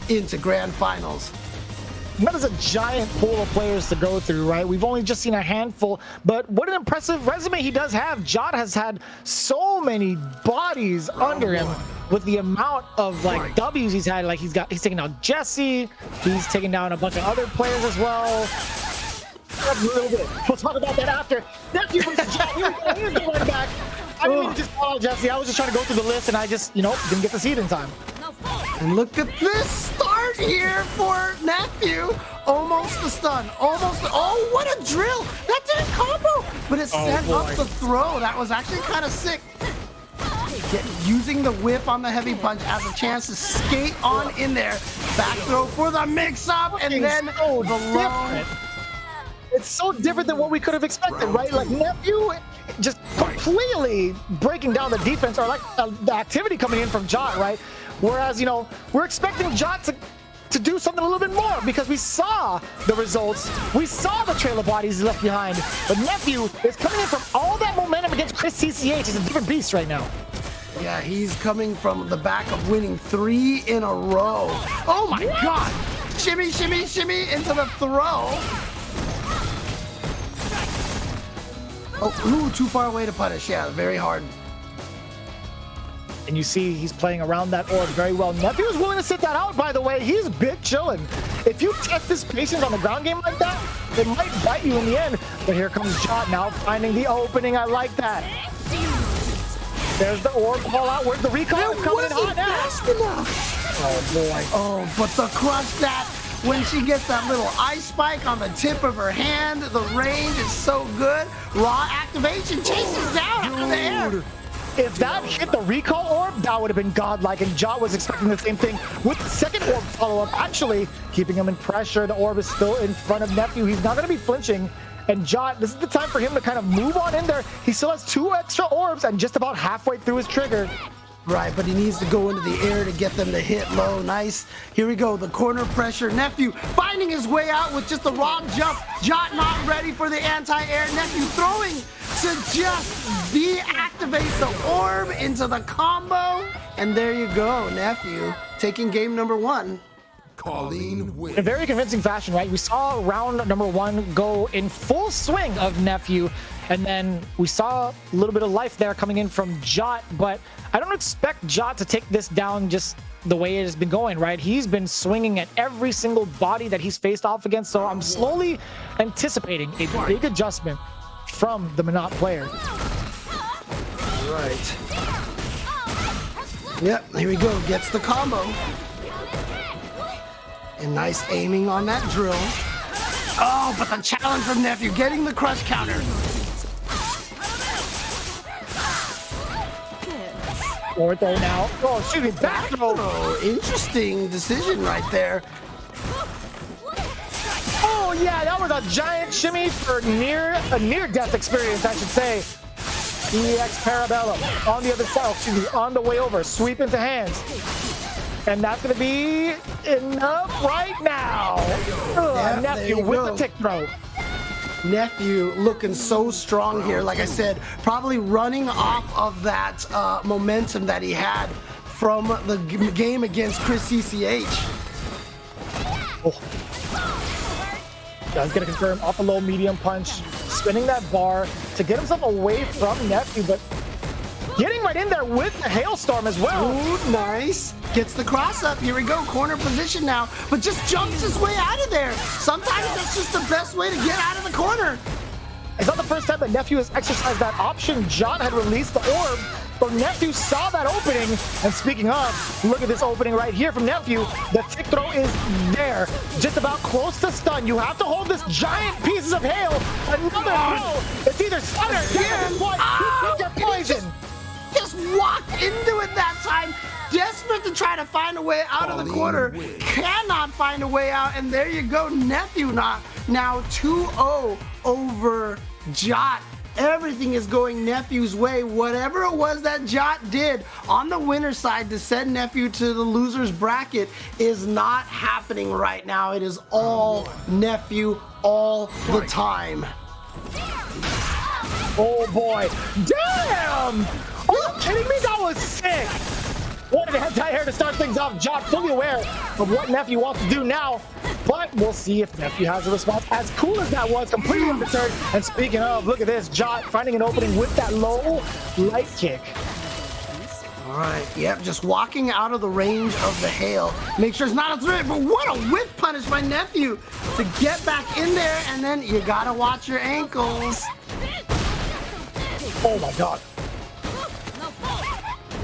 into grand finals. That is a giant pool of players to go through, right? We've only just seen a handful, but what an impressive resume he does have. Jot has had so many bodies under him with the amount of like W's he's had. Like he's taken out Jesse, he's taken down a bunch of other players as well. A little bit. We'll talk about that after. Nephew versus Jot. Here's the run back. I didn't mean to just call Jesse. I was just trying to go through the list, and I just, didn't get to see it in time. And look at this start here for Nephew. Almost the stun. Oh, what a drill. That didn't combo, but it sent up the throw. That was actually kind of sick. Using the whip on the heavy punch as a chance to skate on in there. Back throw for the mix-up, and then the low. It's so different than what we could have expected, right? Like Nephew just completely breaking down the defense, or like the activity coming in from Jot, right? Whereas, we're expecting Jot to do something a little bit more because we saw the results. We saw the trail of bodies left behind. But Nephew is coming in from all that momentum against Chris CCH. He's a different beast right now. Yeah, he's coming from the back of winning 3 in a row. Oh my God! Shimmy, shimmy, shimmy into the throw. Oh, too far away to punish. Yeah, very hard. And you see he's playing around that orb very well. Nephew is willing to sit that out, by the way. He's big chilling. If you test his patience on the ground game like that, it might bite you in the end. But here comes Jot now finding the opening. I like that. There's the orb call out. Where's the recall? It wasn't fast enough. Oh, boy. Oh, but the crush that when she gets that little ice spike on the tip of her hand, the range is so good. Raw activation chases down out of the air. If that hit the recall orb, that would have been godlike, and Jot was expecting the same thing with the second orb follow-up, actually keeping him in pressure. The orb is still in front of Nephew. He's not going to be flinching, and Jot, this is the time for him to kind of move on in there. He still has 2 extra orbs and just about halfway through his trigger. Right, but he needs to go into the air to get them to hit low. Nice. Here we go. The corner pressure. Nephew finding his way out with just a raw jump. Jot not ready for the anti-air. Nephew throwing to just deactivate the orb into the combo. And there you go, Nephew taking game number 1. Colleen wins. In a very convincing fashion, right? We saw round number 1 go in full swing of Nephew, and then we saw a little bit of life there coming in from Jot, but I don't expect Jot to take this down just the way it has been going, right? He's been swinging at every single body that he's faced off against, so I'm slowly anticipating a big adjustment from the Monot player. Right. Yep, here we go. Gets the combo. And nice aiming on that drill. Oh, but the challenge from Nephew, getting the crush counter. Forward throw now. Oh, excuse me, back throw. Oh, interesting decision right there. Oh yeah, that was a giant shimmy for a near-death experience, I should say. EX Parabellum on the other side, excuse me, on the way over, sweep into hands. And that's going to be enough right now. Yeah, Nephew with the tick throw. Nephew looking so strong here. Like I said, probably running off of that momentum that he had from the game against Chris CCH. Oh. Does get a confirm off a low medium punch, spinning that bar to get himself away from Nephew, but getting right in there with the hailstorm as well. Ooh, nice. Gets the cross up. Here we go. Corner position now, but just jumps his way out of there. Sometimes that's just the best way to get out of the corner. It's not the first time that Nephew has exercised that option. Jot had released the orb, but Nephew saw that opening. And speaking of, look at this opening right here from Nephew. The tick throw is there, just about close to stun. You have to hold this giant pieces of hail. Another throw. It's either stun or death. You get poison. Just walked into it that time. Desperate to try to find a way out of the corner. Cannot find a way out. And there you go. Nephew now 2-0 over Jot. Everything is going Nephew's way. Whatever it was that Jot did on the winner's side to send Nephew to the loser's bracket is not happening right now. It is all Nephew all the time. Oh boy. Damn! Are you kidding me? That was sick. What an anti-air to start things off. Jot fully aware of what Nephew wants to do now, but we'll see if Nephew has a response. As cool as that was, completely undeterred. And speaking of, look at this, Jot finding an opening with that low light kick. All right, yep, just walking out of the range of the hail. Make sure it's not a threat, but what a whip punish by Nephew to get back in there, and then you gotta watch your ankles. Oh my god.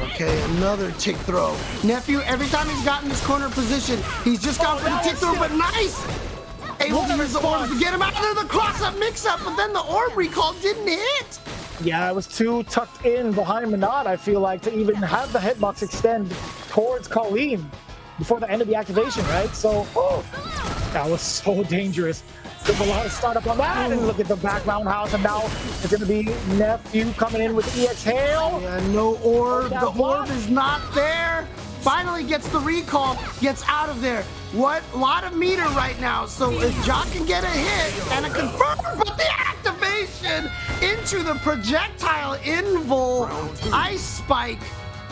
Okay, another tick throw. Nephew, every time he's gotten this corner position, he's just gone for the tick throw, but nice! Able to use the orbs to get him out of there, the cross-up mix-up, but then the orb recall didn't hit. Yeah, it was too tucked in behind Minot, I feel like, to even have the hitbox extend towards Colleen before the end of the activation, right? So, that was so dangerous. Took a lot of startup on that, and look at the back roundhouse, and now it's going to be Nephew coming in with the exhale. Yeah, no orb. The orb is not there. Finally gets the recall, gets out of there. What? A lot of meter right now. So if Jock can get a hit and a confirm, but the activation into the projectile EVO ice spike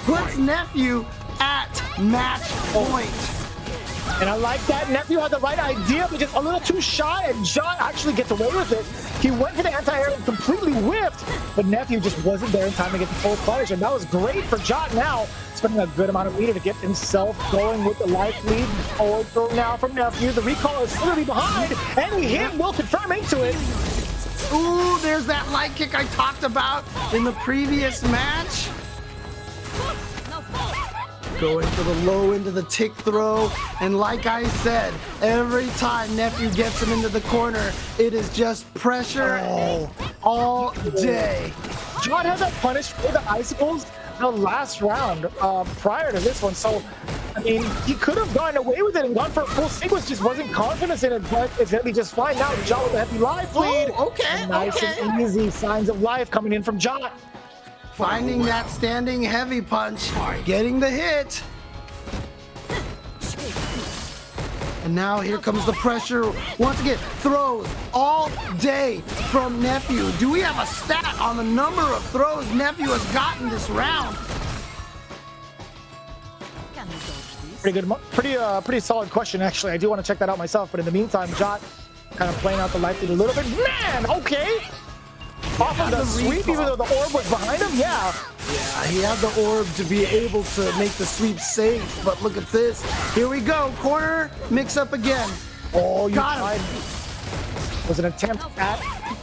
puts Nephew at match point. And I like that. Nephew had the right idea, but just a little too shy, and John actually gets away with it. He went for the anti-air and completely whipped, but Nephew just wasn't there in time to get the full punish, and that was great for John now, spending a good amount of meter to get himself going with the life lead. Forward throw now from Nephew. The recall is literally behind, and he hit will confirm into it. Ooh, there's that light kick I talked about in the previous match. Going for the low into the tick throw, and like I said, every time Nephew gets him into the corner, it is just pressure all day. John had that punish for the icicles the last round prior to this one, so I mean, he could have gotten away with it and gone for a full sequence, just wasn't confident in it, but it's gonna be just fine now. John with a heavy life lead. Okay, nice and easy signs of life coming in from John. Finding that standing heavy punch, getting the hit. And now here comes the pressure. Once again, throws all day from Nephew. Do we have a stat on the number of throws Nephew has gotten this round? Pretty good, pretty solid question, actually. I do want to check that out myself, but in the meantime, Jot kind of playing out the life lead a little bit. Man, okay. Off of the sweep, even though the orb was behind him, yeah. Yeah, he had the orb to be able to make the sweep safe, but look at this. Here we go, corner, mix up again. Oh, you got tried. him. Was an attempt at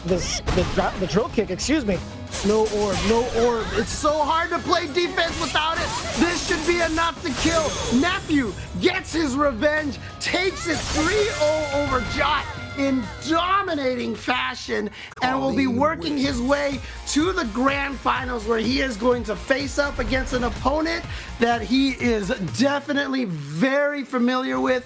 the drill kick, excuse me. No orb, no orb. It's so hard to play defense without it. This should be enough to kill. Nephew gets his revenge, takes it 3-0 over Jot in dominating fashion, and will be working his way to the grand finals, where he is going to face up against an opponent that he is definitely very familiar with